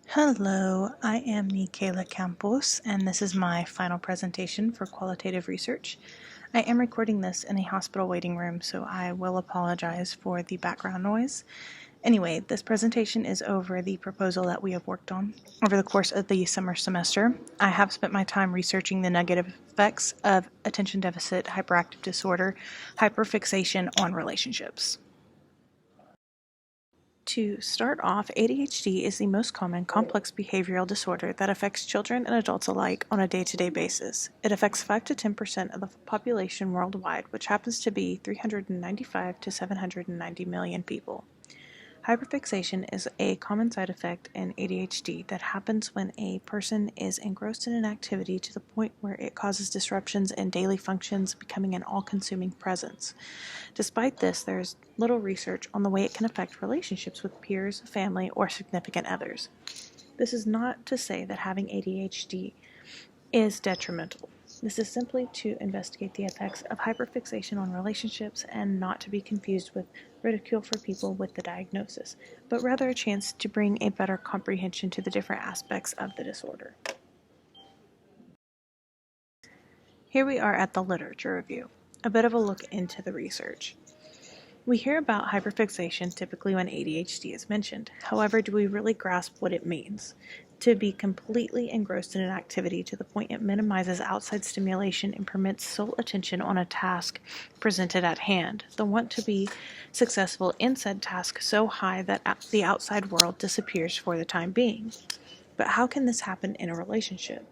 Hello, I am Michaela Campos, and this is my final presentation for Qualitative Research. I am recording this in a hospital waiting room, so I will apologize for the background noise. Anyway, this presentation is over the proposal that we have worked on over the course of the summer semester. I have spent my time researching the negative effects of attention deficit hyperactive disorder, hyperfixation on relationships. To start off, ADHD is the most common complex behavioral disorder that affects children and adults alike on a day-to-day basis. It affects 5 to 10% of the population worldwide, which happens to be 395 to 790 million people. Hyperfixation is a common side effect in ADHD that happens when a person is engrossed in an activity to the point where it causes disruptions in daily functions, becoming an all-consuming presence. Despite this, there is little research on the way it can affect relationships with peers, family, or significant others. This is not to say that having ADHD is detrimental. This is simply to investigate the effects of hyperfixation on relationships and not to be confused with ridicule for people with the diagnosis, but rather a chance to bring a better comprehension to the different aspects of the disorder. Here we are at the literature review, a bit of a look into the research. We hear about hyperfixation typically when ADHD is mentioned. However, do we really grasp what it means? To be completely engrossed in an activity to the point it minimizes outside stimulation and permits sole attention on a task presented at hand. The want to be successful in said task so high that the outside world disappears for the time being. But how can this happen in a relationship?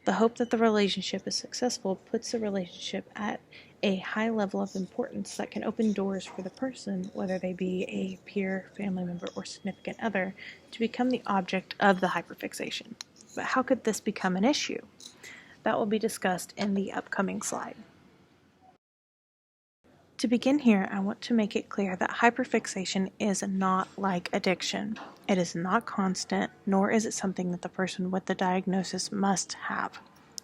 The hope that the relationship is successful puts the relationship at a high level of importance that can open doors for the person, whether they be a peer, family member, or significant other, to become the object of the hyperfixation. But how could this become an issue? That will be discussed in the upcoming slide. To begin here, I want to make it clear that hyperfixation is not like addiction. It is not constant, nor is it something that the person with the diagnosis must have.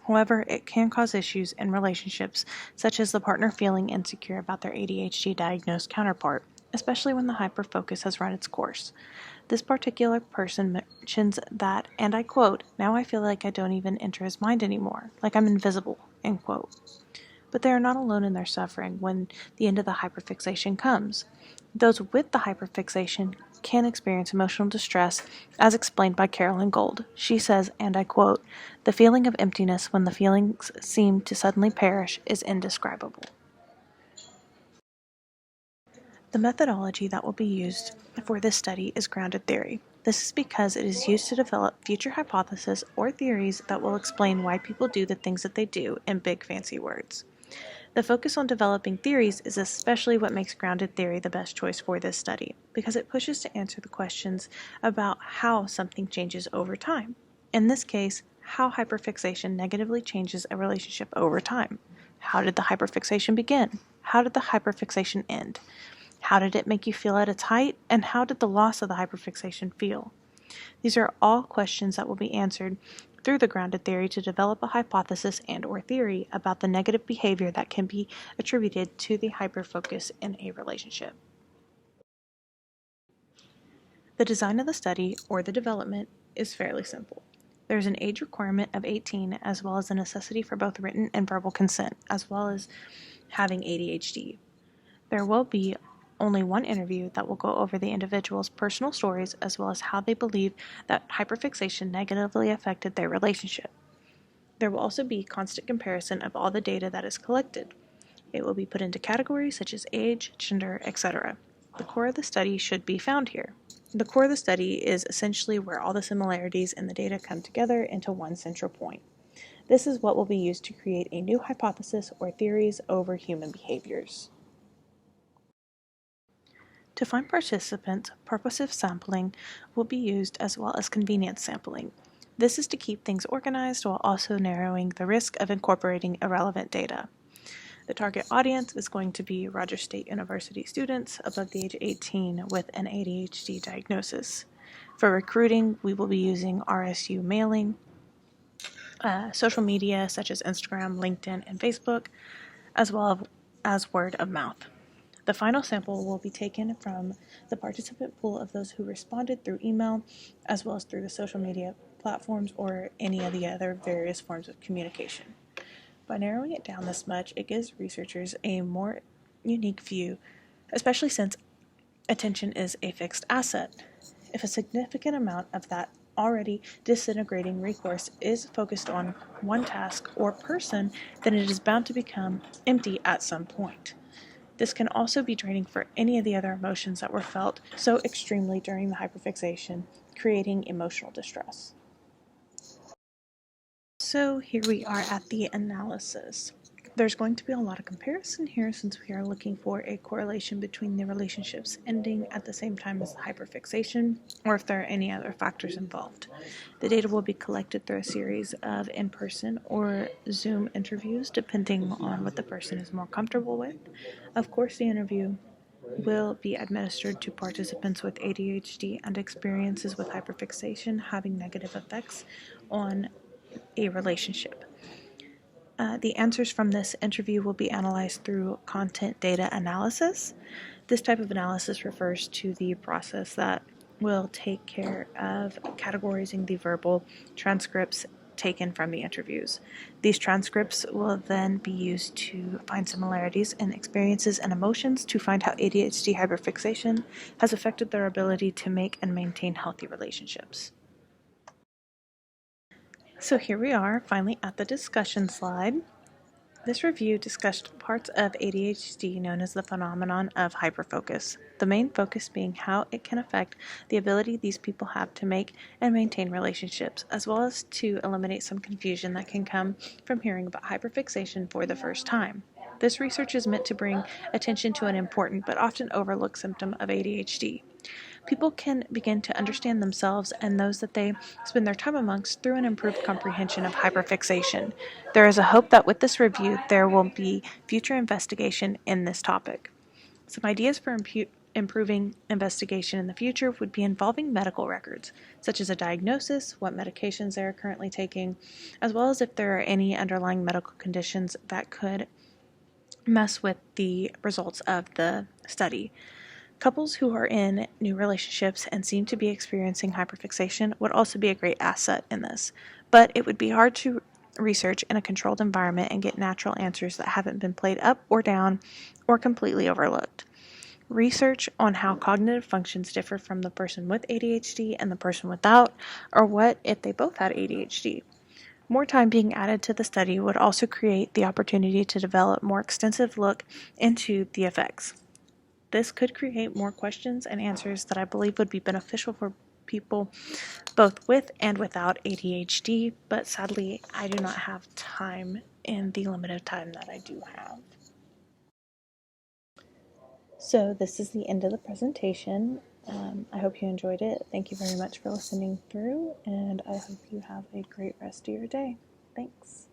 However, it can cause issues in relationships, such as the partner feeling insecure about their ADHD diagnosed counterpart, especially when the hyperfocus has run its course. This particular person mentions that, and I quote, "Now I feel like I don't even enter his mind anymore, like I'm invisible," end quote. But they are not alone in their suffering when the end of the hyperfixation comes. Those with the hyperfixation can experience emotional distress, as explained by Carolyn Gold. She says, and I quote, "The feeling of emptiness when the feelings seem to suddenly perish is indescribable." The methodology that will be used for this study is grounded theory. This is because it is used to develop future hypotheses or theories that will explain why people do the things that they do in big fancy words. The focus on developing theories is especially what makes grounded theory the best choice for this study, because it pushes to answer the questions about how something changes over time. In this case, how hyperfixation negatively changes a relationship over time. How did the hyperfixation begin? How did the hyperfixation end? How did it make you feel at its height? And how did the loss of the hyperfixation feel? These are all questions that will be answered through the grounded theory to develop a hypothesis and/or theory about the negative behavior that can be attributed to the hyperfocus in a relationship. The design of the study, or the development, is fairly simple. There's an age requirement of 18, as well as a necessity for both written and verbal consent, as well as having ADHD. There will be only one interview that will go over the individual's personal stories as well as how they believe that hyperfixation negatively affected their relationship. There will also be constant comparison of all the data that is collected. It will be put into categories such as age, gender, etc. The core of the study should be found here. The core of the study is essentially where all the similarities in the data come together into one central point. This is what will be used to create a new hypothesis or theories over human behaviors. To find participants, purposive sampling will be used as well as convenience sampling. This is to keep things organized while also narrowing the risk of incorporating irrelevant data. The target audience is going to be Rogers State University students above the age of 18 with an ADHD diagnosis. For recruiting, we will be using RSU mailing, social media such as Instagram, LinkedIn, and Facebook, as well as word of mouth. The final sample will be taken from the participant pool of those who responded through email, as well as through the social media platforms or any of the other various forms of communication. By narrowing it down this much, it gives researchers a more unique view, especially since attention is a fixed asset. If a significant amount of that already disintegrating resource is focused on one task or person, then it is bound to become empty at some point. This can also be draining for any of the other emotions that were felt so extremely during the hyperfixation, creating emotional distress. So here we are at the analysis. There's going to be a lot of comparison here since we are looking for a correlation between the relationships ending at the same time as the hyperfixation, or if there are any other factors involved. The data will be collected through a series of in-person or Zoom interviews, depending on what the person is more comfortable with. Of course, the interview will be administered to participants with ADHD and experiences with hyperfixation having negative effects on a relationship. The answers from this interview will be analyzed through content data analysis. This type of analysis refers to the process that will take care of categorizing the verbal transcripts taken from the interviews. These transcripts will then be used to find similarities in experiences and emotions to find how ADHD hyperfixation has affected their ability to make and maintain healthy relationships. So here we are, finally at the discussion slide. This review discussed parts of ADHD known as the phenomenon of hyperfocus, the main focus being how it can affect the ability these people have to make and maintain relationships, as well as to eliminate some confusion that can come from hearing about hyperfixation for the first time. This research is meant to bring attention to an important but often overlooked symptom of ADHD. People can begin to understand themselves and those that they spend their time amongst through an improved comprehension of hyperfixation. There is a hope that with this review there will be future investigation in this topic. Some ideas for improving investigation in the future would be involving medical records, such as a diagnosis, what medications they are currently taking, as well as if there are any underlying medical conditions that could mess with the results of the study. Couples who are in new relationships and seem to be experiencing hyperfixation would also be a great asset in this, but it would be hard to research in a controlled environment and get natural answers that haven't been played up or down or completely overlooked. Research on how cognitive functions differ from the person with ADHD and the person without, or what if they both had ADHD. More time being added to the study would also create the opportunity to develop more extensive look into the effects. This could create more questions and answers that I believe would be beneficial for people both with and without ADHD, but sadly, I do not have time in the limited time that I do have. So this is the end of the presentation. I hope you enjoyed it. Thank you very much for listening through, and I hope you have a great rest of your day. Thanks.